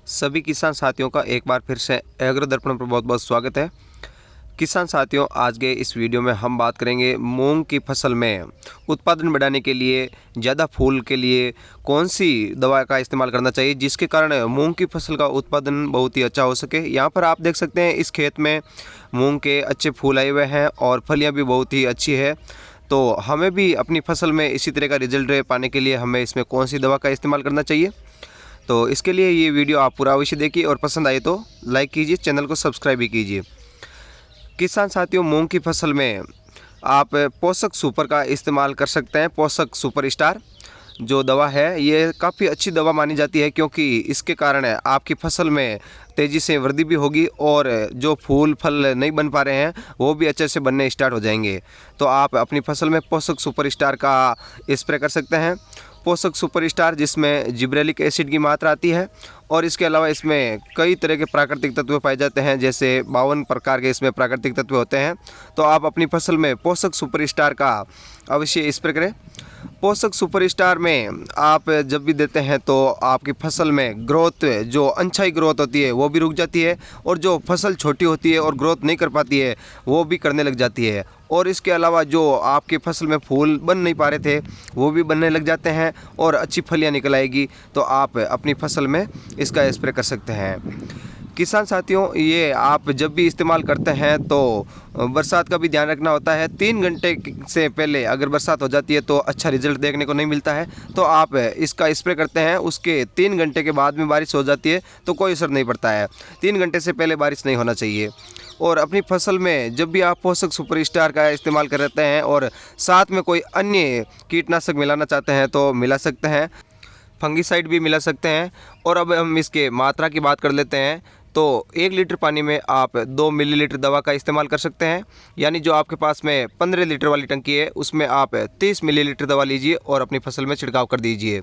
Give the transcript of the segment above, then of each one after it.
सभी किसान साथियों का एक बार फिर से एग्रो दर्पण पर बहुत बहुत स्वागत है। किसान साथियों, आज के इस वीडियो में हम बात करेंगे मूंग की फसल में उत्पादन बढ़ाने के लिए, ज़्यादा फूल के लिए कौन सी दवा का इस्तेमाल करना चाहिए जिसके कारण मूंग की फसल का उत्पादन बहुत ही अच्छा हो सके। यहाँ पर आप देख सकते हैं इस खेत में मूंग के अच्छे फूल आए हुए हैं और फलियाँ भी बहुत ही अच्छी है। तो हमें भी अपनी फसल में इसी तरह का रिजल्ट पाने के लिए हमें इसमें कौन सी दवा का इस्तेमाल करना चाहिए, तो इसके लिए ये वीडियो आप पूरा अवश्य देखिए और पसंद आए तो लाइक कीजिए, चैनल को सब्सक्राइब भी कीजिए। किसान साथियों, मूंग की फसल में आप पोषक सुपर का इस्तेमाल कर सकते हैं। पोषक सुपर स्टार जो दवा है ये काफ़ी अच्छी दवा मानी जाती है, क्योंकि इसके कारण आपकी फसल में तेज़ी से वृद्धि भी होगी और जो फूल फल नहीं बन पा रहे हैं वो भी अच्छे से बनने स्टार्ट हो जाएंगे। तो आप अपनी फसल में पोषक सुपर स्टार का स्प्रे कर सकते हैं। पोषक सुपर स्टार जिसमें जिब्रेलिक एसिड की मात्रा आती है और इसके अलावा इसमें कई तरह के प्राकृतिक तत्व पाए जाते हैं, जैसे 52 प्रकार के इसमें प्राकृतिक तत्व होते हैं। तो आप अपनी फसल में पोषक सुपर स्टार का अवश्य स्प्रे करें। पोषक सुपर स्टार में आप जब भी देते हैं तो आपकी फसल में ग्रोथ, जो अनछाई ग्रोथ होती है वो भी रुक जाती है और जो फसल छोटी होती है और ग्रोथ नहीं कर पाती है वो भी करने लग जाती है। और इसके अलावा जो आपकी फसल में फूल बन नहीं पा रहे थे वो भी बनने लग जाते हैं और अच्छी फलियां निकल आएगी। तो आप अपनी फसल में इसका स्प्रे कर सकते हैं। किसान साथियों, ये आप जब भी इस्तेमाल करते हैं तो बरसात का भी ध्यान रखना होता है। 3 घंटे से पहले अगर बरसात हो जाती है तो अच्छा रिजल्ट देखने को नहीं मिलता है। तो आप इसका स्प्रे करते हैं, उसके 3 घंटे के बाद में बारिश हो जाती है तो कोई असर नहीं पड़ता है। 3 घंटे से पहले बारिश नहीं होना चाहिए। और अपनी फसल में जब भी आप पोषक सुपर स्टार का इस्तेमाल करते हैं और साथ में कोई अन्य कीटनाशक मिलाना चाहते हैं तो मिला सकते हैं, फंगीसाइड भी मिला सकते हैं। और अब हम इसके मात्रा की बात कर लेते हैं। तो 1 लीटर पानी में आप 2 मिलीलीटर दवा का इस्तेमाल कर सकते हैं। यानी जो आपके पास में 15 लीटर वाली टंकी है उसमें आप 30 मिलीलीटर दवा लीजिए और अपनी फसल में छिड़काव कर दीजिए।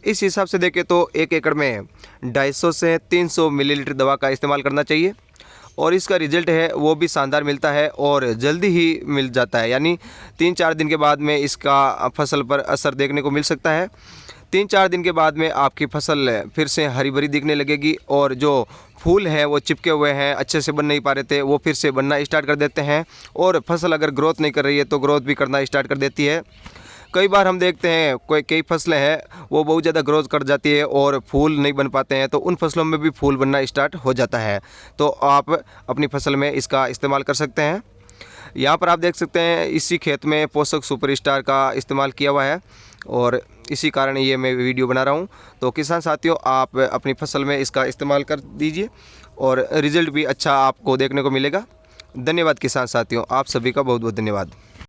इस हिसाब से देखें तो 1 एकड़ में 250 से 300 मिलीलीटर दवा का इस्तेमाल करना चाहिए और इसका रिजल्ट है वो भी शानदार मिलता है और जल्दी ही मिल जाता है। यानी 3-4 दिन के बाद में इसका फसल पर असर देखने को मिल सकता है। 3-4 दिन के बाद में आपकी फसल फिर से हरी भरी दिखने लगेगी और जो फूल हैं वो चिपके हुए हैं, अच्छे से बन नहीं पा रहे थे, वो फिर से बनना स्टार्ट कर देते हैं। और फसल अगर ग्रोथ नहीं कर रही है तो ग्रोथ भी करना स्टार्ट कर देती है। कई बार हम देखते हैं कई फसलें हैं वो बहुत ज़्यादा ग्रोथ कर जाती है और फूल नहीं बन पाते हैं, तो उन फसलों में भी फूल बनना स्टार्ट हो जाता है। तो आप अपनी फसल में इसका इस्तेमाल कर सकते हैं। यहाँ पर आप देख सकते हैं इसी खेत में पोषक सुपर स्टार का इस्तेमाल किया हुआ है और इसी कारण ये मैं वीडियो बना रहा हूँ। तो किसान साथियों, आप अपनी फसल में इसका इस्तेमाल कर दीजिए और रिज़ल्ट भी अच्छा आपको देखने को मिलेगा। धन्यवाद किसान साथियों, आप सभी का बहुत बहुत धन्यवाद।